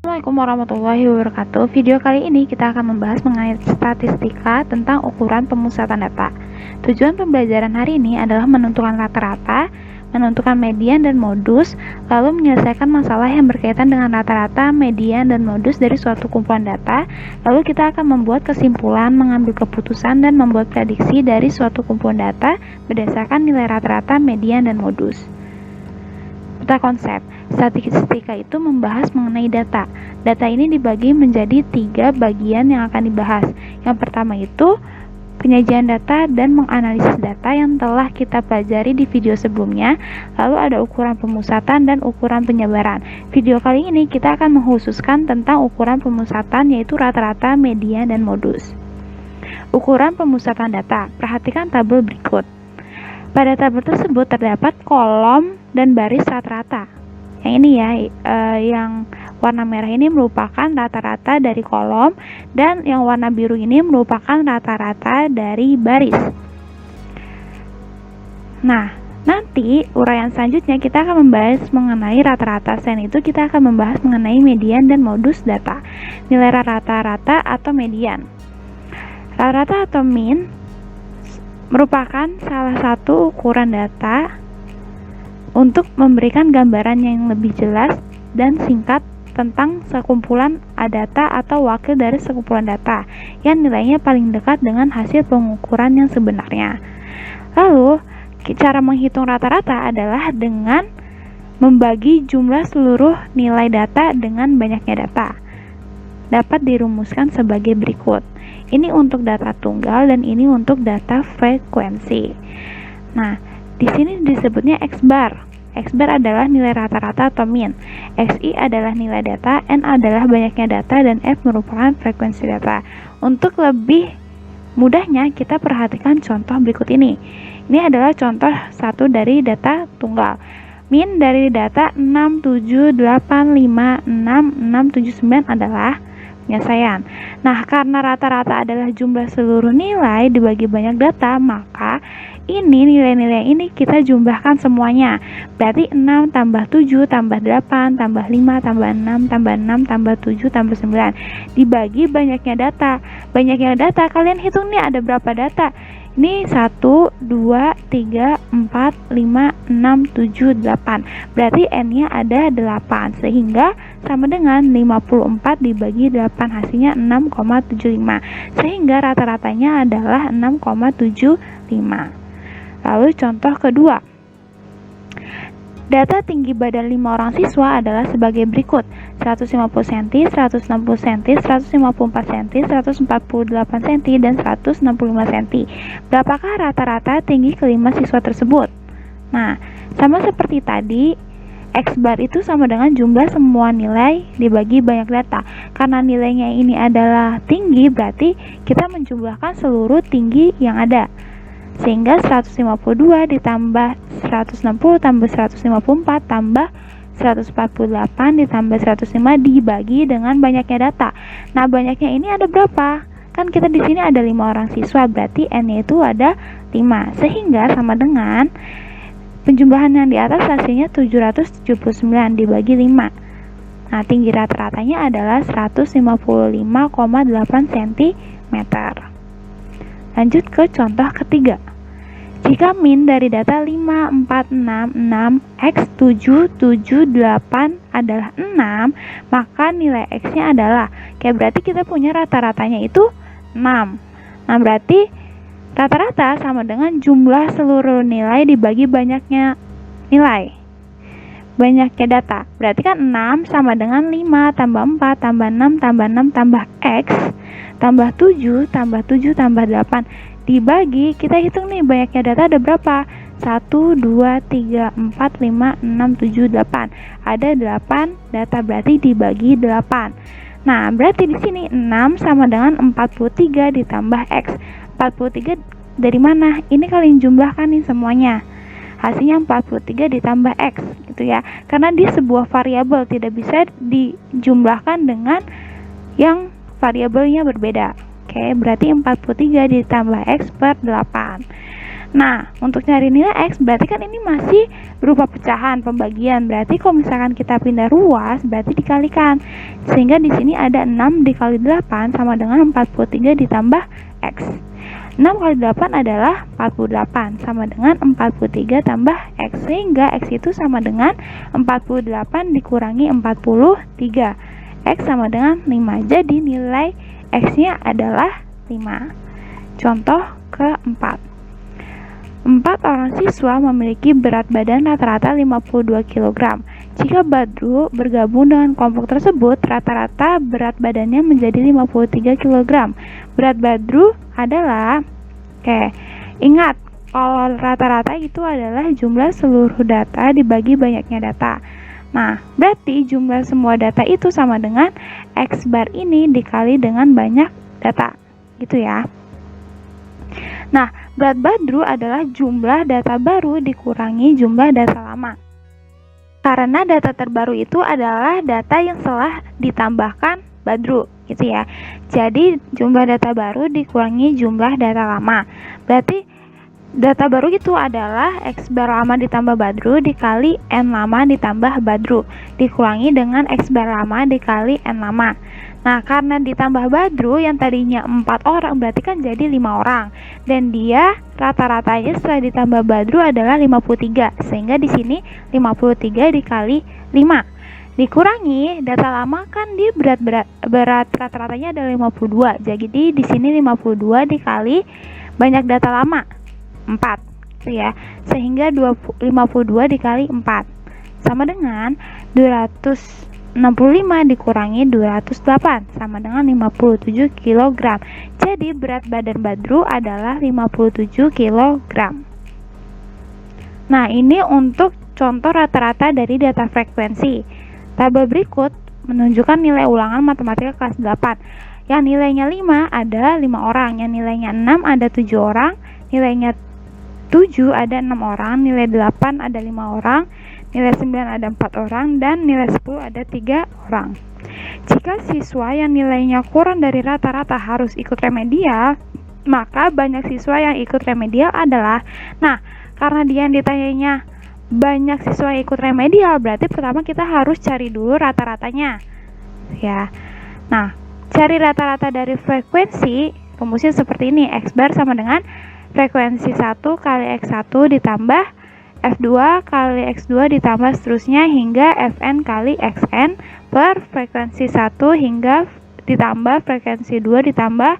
Assalamualaikum warahmatullahi wabarakatuh. Video kali ini kita akan membahas mengenai statistika tentang ukuran pemusatan data. Tujuan pembelajaran hari ini adalah menentukan rata-rata, menentukan median dan modus, lalu menyelesaikan masalah yang berkaitan dengan rata-rata, median, dan modus dari suatu kumpulan data. Lalu kita akan membuat kesimpulan, mengambil keputusan, dan membuat prediksi dari suatu kumpulan data berdasarkan nilai rata-rata, median, dan modus. Kita konsep. Statistika itu membahas mengenai data. Data ini dibagi menjadi 3 bagian yang akan dibahas. Yang pertama itu penyajian data dan menganalisis data yang telah kita pelajari di video sebelumnya. Lalu ada ukuran pemusatan dan ukuran penyebaran. Video kali ini kita akan mengkhususkan tentang ukuran pemusatan, yaitu rata-rata, median, dan modus. Ukuran pemusatan data. Perhatikan tabel berikut. Pada tabel tersebut terdapat kolom dan baris rata-rata. Yang ini ya, yang warna merah ini merupakan rata-rata dari kolom, dan yang warna biru ini merupakan rata-rata dari baris. Nah, nanti uraian selanjutnya kita akan membahas mengenai rata-rata. Selain itu kita akan membahas mengenai median dan modus data. Nilai rata-rata atau median. Rata-rata atau mean merupakan salah satu ukuran data untuk memberikan gambaran yang lebih jelas dan singkat tentang sekumpulan data atau wakil dari sekumpulan data yang nilainya paling dekat dengan hasil pengukuran yang sebenarnya. Lalu, cara menghitung rata-rata adalah dengan membagi jumlah seluruh nilai data dengan banyaknya data. Dapat dirumuskan sebagai berikut. Ini untuk data tunggal dan ini untuk data frekuensi. Nah, di sini disebutnya X bar. X bar adalah nilai rata-rata atau mean. XI adalah nilai data, N adalah banyaknya data, dan F merupakan frekuensi data. Untuk lebih mudahnya, kita perhatikan contoh berikut ini. Ini adalah contoh satu dari data tunggal. Mean dari data 6785669 adalah penyelesaian. Nah, karena rata-rata adalah jumlah seluruh nilai dibagi banyak data, maka ini nilai-nilai ini kita jumlahkan semuanya. Berarti 6 tambah 7 tambah 8 tambah 5 tambah 6 tambah 6 tambah 7 tambah 9 dibagi banyaknya data. Banyaknya data, kalian hitung nih ada berapa data. Ini 1, 2, 3, 4, 5, 6, 7, 8. Berarti N-nya ada 8. Sehingga sama dengan 54 dibagi 8. Hasilnya 6,75. Sehingga rata-ratanya adalah 6,75. Lalu contoh kedua. Data tinggi badan 5 orang siswa adalah sebagai berikut. 150 cm, 160 cm, 154 cm, 148 cm, dan 165 cm. Berapakah rata-rata tinggi kelima siswa tersebut? Nah, sama seperti tadi, X bar itu sama dengan jumlah semua nilai dibagi banyak data. Karena nilainya ini adalah tinggi, berarti kita menjumlahkan seluruh tinggi yang ada. Sehingga 152 ditambah 160 tambah 154 tambah 148 ditambah 105 dibagi dengan banyaknya data. Nah, banyaknya ini ada berapa? Kan kita di sini ada 5 orang siswa, berarti N-nya itu ada 5. Sehingga sama dengan penjumlahan yang di atas hasilnya 779 dibagi 5. Nah, tinggi rata-ratanya adalah 155,8 cm. Lanjut ke contoh ketiga. Jika min dari data 5466 X 778 adalah 6, maka nilai X-nya adalah, berarti kita punya rata-ratanya itu 6. Nah, berarti rata-rata sama dengan jumlah seluruh nilai dibagi banyaknya nilai. Banyaknya data. Berarti kan 6 sama dengan 5 tambah 4 tambah 6 tambah 6 tambah X tambah 7 tambah 7 tambah 8 dibagi, kita hitung nih banyaknya data ada berapa? 1, 2, 3, 4, 5, 6, 7, 8. Ada 8 data, berarti dibagi 8. Nah, berarti di sini 6 sama dengan 43 ditambah X. 43 dari mana? Ini kalian jumlahkan nih semuanya. Hasilnya 43 ditambah X gitu ya. Karena dia sebuah variabel, tidak bisa dijumlahkan dengan yang variabelnya berbeda. Oke, berarti 43 ditambah X per 8. Nah, untuk cari nilai X berarti kan ini masih berupa pecahan, pembagian. Berarti kalau misalkan kita pindah ruas, berarti dikalikan. Sehingga di sini ada 6 dikali 8 sama dengan 43 ditambah X. 6 kali 8 adalah 48 sama dengan 43 tambah X. Sehingga X itu sama dengan 48 dikurangi 43. X sama dengan 5. Jadi nilai X-nya adalah 5. Contoh keempat. 4 orang siswa memiliki berat badan rata-rata 52 kg. Jika Badru bergabung dengan kelompok tersebut, rata-rata berat badannya menjadi 53 kg. Berat Badru adalah, ingat, kalau rata-rata itu adalah jumlah seluruh data dibagi banyaknya data. Nah, berarti jumlah semua data itu sama dengan X bar ini dikali dengan banyak data. Gitu ya. Nah, berat Badru adalah jumlah data baru dikurangi jumlah data lama. Karena data terbaru itu adalah data yang telah ditambahkan Badru, gitu ya. Jadi, jumlah data baru dikurangi jumlah data lama. Berarti, data baru itu adalah X bar lama ditambah Badru dikali N lama ditambah Badru, dikurangi dengan X bar lama dikali N lama. Nah, karena ditambah Badru yang tadinya 4 orang berarti kan jadi 5 orang. Dan dia rata-ratanya setelah ditambah Badru adalah 53. Sehingga di sini 53 dikali 5. Dikurangi data lama kan dia berat rata-ratanya adalah 52. Jadi di sini 52 dikali banyak data lama 4. Ya. Sehingga 52 dikali 4 sama dengan 265 dikurangi 208 sama dengan 57 kg. Jadi berat badan Badru adalah 57 kg. Nah, ini untuk contoh rata-rata dari data frekuensi. Tabel berikut menunjukkan nilai ulangan matematika kelas 8. Yang nilainya 5 ada 5 orang, yang nilainya 6 ada 7 orang, nilainya 7 ada 6 orang, nilai 8 ada 5 orang, nilai 9 ada 4 orang, dan nilai 10 ada 3 orang. Jika siswa yang nilainya kurang dari rata-rata harus ikut remedial, maka banyak siswa yang ikut remedial adalah, nah, karena dia yang ditanyanya banyak siswa yang ikut remedial, berarti pertama kita harus cari dulu rata-ratanya. Ya. Nah, cari rata-rata dari frekuensi, rumusnya seperti ini. X bar sama dengan frekuensi 1 kali X1 ditambah F2 kali X2 ditambah seterusnya hingga Fn kali Xn per frekuensi 1 hingga ditambah frekuensi 2 ditambah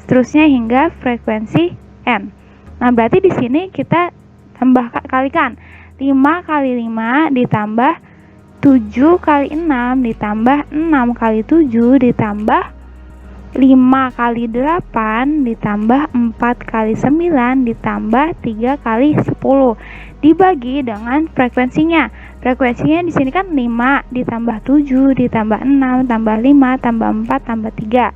seterusnya hingga frekuensi N. Nah, berarti di sini kita kalikan 5 kali 5 ditambah 7 kali 6 ditambah 6 kali 7 ditambah 5 kali 8 ditambah 4 kali 9 ditambah 3 kali 10 dibagi dengan frekuensinya. Frekuensinya di sini kan 5 ditambah 7 ditambah 6 tambah 5 tambah 4 tambah 3.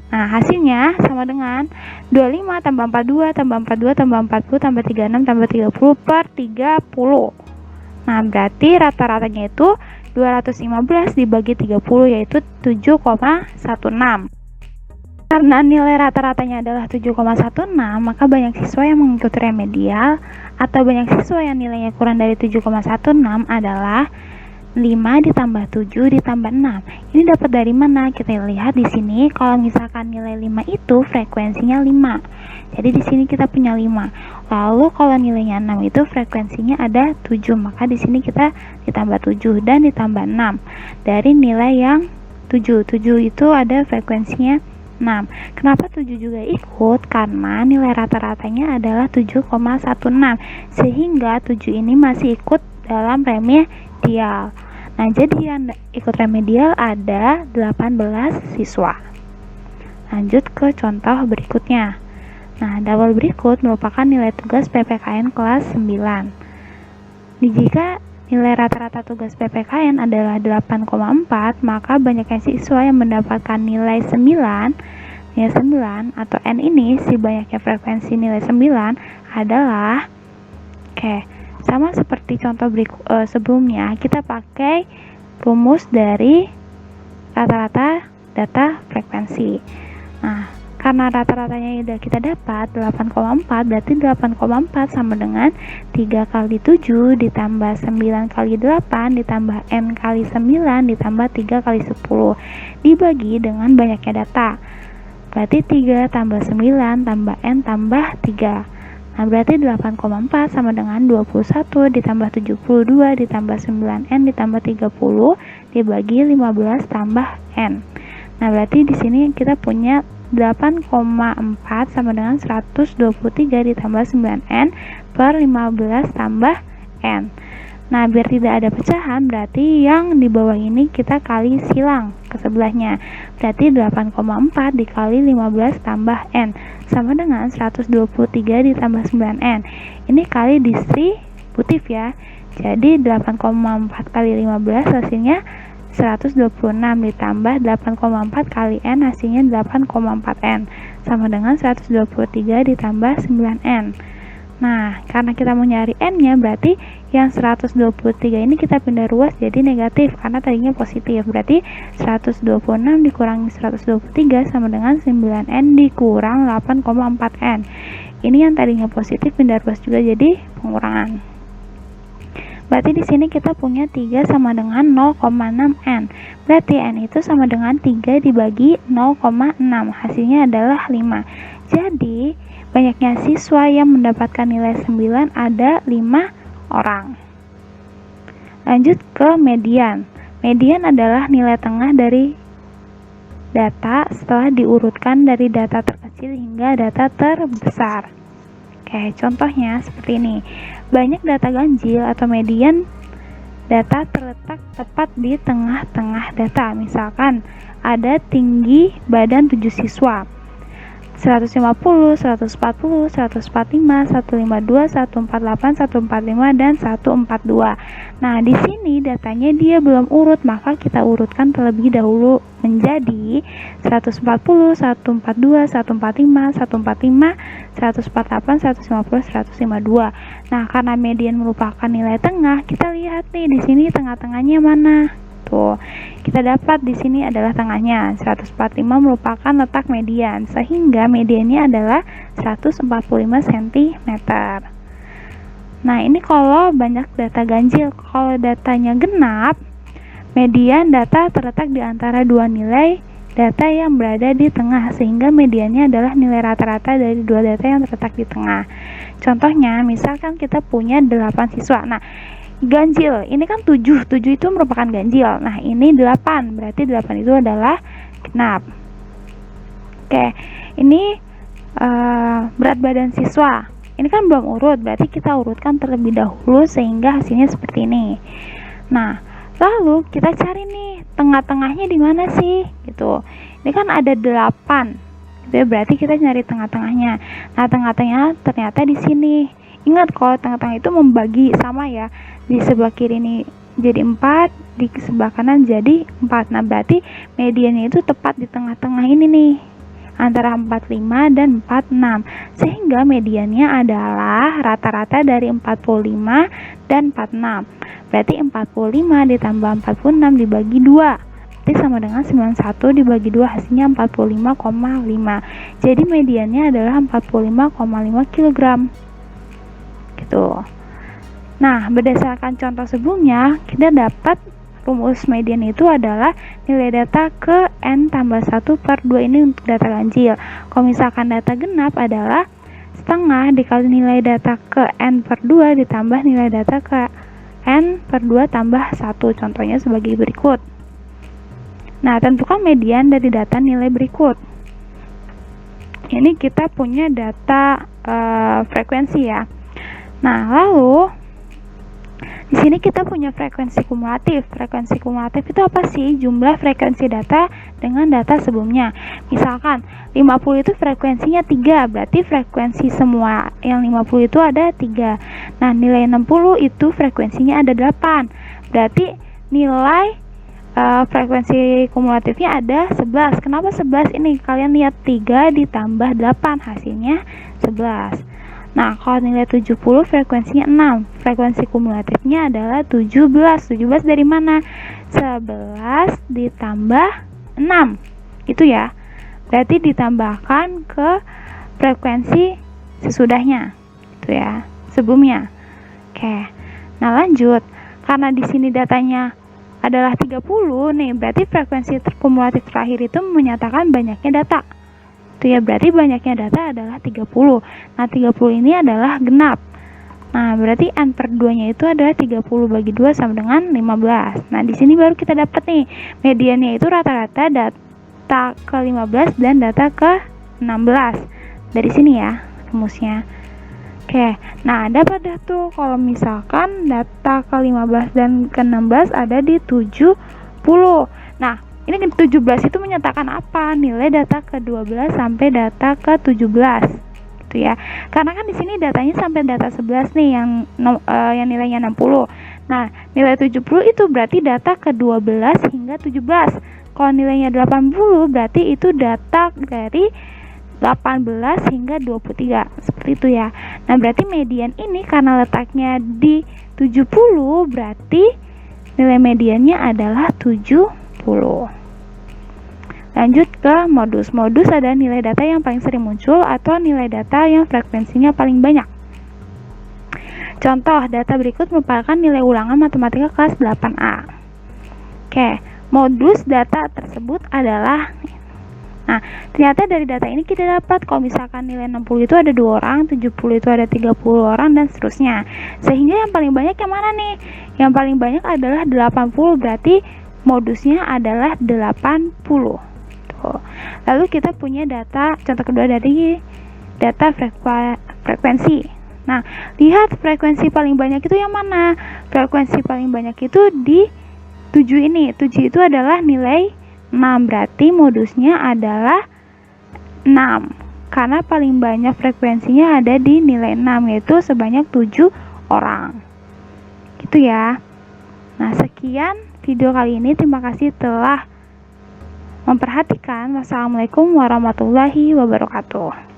Nah, hasilnya sama dengan 25 tambah 42 tambah 42 tambah 40 tambah 36 tambah 30 per 30. Nah, berarti rata-ratanya itu 215 dibagi 30 yaitu 7,16. Karena nilai rata-ratanya adalah 7,16, maka banyak siswa yang mengikuti remedial atau banyak siswa yang nilainya kurang dari 7,16 adalah 5 ditambah 7 ditambah 6. Ini dapat dari mana? Kita lihat di sini kalau misalkan nilai 5 itu frekuensinya 5. Jadi di sini kita punya 5. Lalu kalau nilainya 6 itu frekuensinya ada 7, maka di sini kita ditambah 7 dan ditambah 6. Dari nilai yang 7 itu ada frekuensinya 6. Kenapa 7 juga ikut? Karena nilai rata-ratanya adalah 7,16. Sehingga 7 ini masih ikut dalam remedial. Nah, jadi yang ikut remedial ada 18 siswa. Lanjut ke contoh berikutnya. Nah, tabel berikut merupakan nilai tugas PPKN kelas 9. Jika nilai rata-rata tugas PPKN adalah 8,4, maka banyaknya siswa yang mendapatkan nilai 9 atau N ini, si banyaknya frekuensi nilai 9 adalah, sama seperti contoh sebelumnya, kita pakai rumus dari rata-rata data frekuensi. Nah, karena rata-ratanya udah kita dapat 8,4, berarti 8,4 sama dengan 3 kali 7 ditambah 9 kali 8 ditambah N kali 9 ditambah 3 kali 10 dibagi dengan banyaknya data. Berarti 3 tambah 9 tambah N tambah 3. Nah, berarti 8,4 sama dengan 21 ditambah 72 ditambah 9N ditambah 30 dibagi 15 tambah N. Nah, berarti di sini kita punya 8,4 sama dengan 123 ditambah 9N per 15 tambah N. Nah, biar tidak ada pecahan, berarti yang di bawah ini kita kali silang ke sebelahnya. Berarti 8,4 dikali 15 tambah N sama dengan 123 ditambah 9N. Ini kali distributif ya. Jadi 8,4 kali 15 hasilnya 126 ditambah 8,4 kali N hasilnya 8,4N sama dengan 123 ditambah 9N. Nah, karena kita mau nyari N-nya, berarti yang 123 ini kita pindah ruas jadi negatif karena tadinya positif. Berarti 126 dikurangi 123 sama dengan 9N dikurang 8,4N. Ini yang tadinya positif pindah ruas juga jadi pengurangan. Berarti di sini kita punya 3 sama dengan 0,6N. Berarti N itu sama dengan 3 dibagi 0,6. Hasilnya adalah 5. Jadi, banyaknya siswa yang mendapatkan nilai 9 ada 5 orang. Lanjut ke median. Median adalah nilai tengah dari data setelah diurutkan dari data terkecil hingga data terbesar. Oke, contohnya seperti ini. Banyak data ganjil atau median data terletak tepat di tengah-tengah data. Misalkan ada tinggi badan 7 siswa. 150, 140, 145, 152, 148, 145, dan 142. Nah, di sini datanya dia belum urut, maka kita urutkan terlebih dahulu menjadi 140, 142, 145, 145, 148, 150, 152. Nah, karena median merupakan nilai tengah, kita lihat nih di sini tengah-tengahnya mana. Tuh, kita dapat di sini adalah tengahnya. 145 merupakan letak median, sehingga mediannya adalah 145 cm. Nah, ini kalau banyak data ganjil. Kalau datanya genap, median data terletak di antara dua nilai data yang berada di tengah, sehingga mediannya adalah nilai rata-rata dari dua data yang terletak di tengah. Contohnya, misalkan kita punya 8 siswa. Nah, ganjil, ini kan 7 itu merupakan ganjil. Nah, ini 8, berarti 8 itu adalah genap. Oke, ini berat badan siswa. Ini kan belum urut, berarti kita urutkan terlebih dahulu sehingga hasilnya seperti ini. Nah, lalu kita cari nih tengah-tengahnya di mana sih? Gitu. Ini kan ada 8. Gitu ya, berarti kita nyari tengah-tengahnya. Nah, tengah-tengahnya ternyata di sini. Ingat, kalau tengah-tengah itu membagi sama ya. Di sebelah kiri ini jadi 4, di sebelah kanan jadi 4. Nah, berarti mediannya itu tepat di tengah-tengah ini nih, antara 45 dan 46. Sehingga mediannya adalah rata-rata dari 45 dan 46. Berarti 45 ditambah 46 dibagi 2. Berarti sama dengan 91 dibagi 2, hasilnya 45,5. Jadi mediannya adalah 45,5 kg. Gitu. Nah, berdasarkan contoh sebelumnya, kita dapat rumus median itu adalah nilai data ke N tambah 1 per 2 ini untuk data ganjil. Kalau misalkan data genap adalah setengah dikali nilai data ke N per 2 ditambah nilai data ke N per 2 tambah 1. Contohnya sebagai berikut. Nah, tentukan median dari data nilai berikut. Ini kita punya data frekuensi ya. Nah, lalu di sini kita punya frekuensi kumulatif. Frekuensi kumulatif itu apa sih? Jumlah frekuensi data dengan data sebelumnya. Misalkan 50 itu frekuensinya 3, berarti frekuensi semua yang 50 itu ada 3. Nah, nilai 60 itu frekuensinya ada 8. Berarti nilai frekuensi kumulatifnya ada 11. Kenapa 11 ini? Kalian lihat 3 ditambah 8 hasilnya 11. Nah, kalau nilai 70 frekuensinya 6. Frekuensi kumulatifnya adalah 17. 17 dari mana? 11 ditambah 6. Itu ya. berarti ditambahkan ke frekuensi sesudahnya, itu ya, sebelumnya. Oke, nah lanjut, karena di sini datanya adalah 30 nih, berarti frekuensi kumulatif terakhir itu menyatakan banyaknya data. Itu ya, berarti banyaknya data adalah 30. Nah, 30 ini adalah genap. Nah, berarti N per 2-nya itu adalah 30 bagi 2 sama dengan 15. Nah, di sini baru kita dapat nih, mediannya itu rata-rata data ke 15 dan data ke 16. Dari sini ya, rumusnya. Oke, nah dapat dah tuh kalau misalkan data ke 15 dan ke 16 ada di 70. Nah, ini 17 itu menyatakan apa? Nilai data ke 12 sampai data ke 17. Gitu ya. Karena kan di sini datanya sampai data 11 nih yang nilainya 60. Nah, nilai 70 itu berarti data ke 12 hingga 17. Kalau nilainya 80 berarti itu data dari 18 hingga 23, seperti itu ya. Nah, berarti median ini karena letaknya di 70, berarti nilai mediannya adalah 70. Lanjut ke modus. Modus adalah nilai data yang paling sering muncul atau nilai data yang frekuensinya paling banyak. Contoh, data berikut merupakan nilai ulangan matematika kelas 8A. Oke, modus data tersebut adalah, nah, ternyata dari data ini kita dapat kalau misalkan nilai 60 itu ada 2 orang, 70 itu ada 30 orang, dan seterusnya. Sehingga yang paling banyak yang mana nih? Yang paling banyak adalah 80, berarti modusnya adalah 80. Tuh. Lalu kita punya data, contoh kedua dari data frekuensi. Nah, lihat frekuensi paling banyak itu yang mana? Frekuensi paling banyak itu di 7 ini. 7 itu adalah nilai 6, berarti modusnya adalah 6 karena paling banyak frekuensinya ada di nilai 6, yaitu sebanyak 7 orang. Gitu ya. Nah, sekian video kali ini. Terima kasih telah memperhatikan. Wassalamualaikum warahmatullahi wabarakatuh.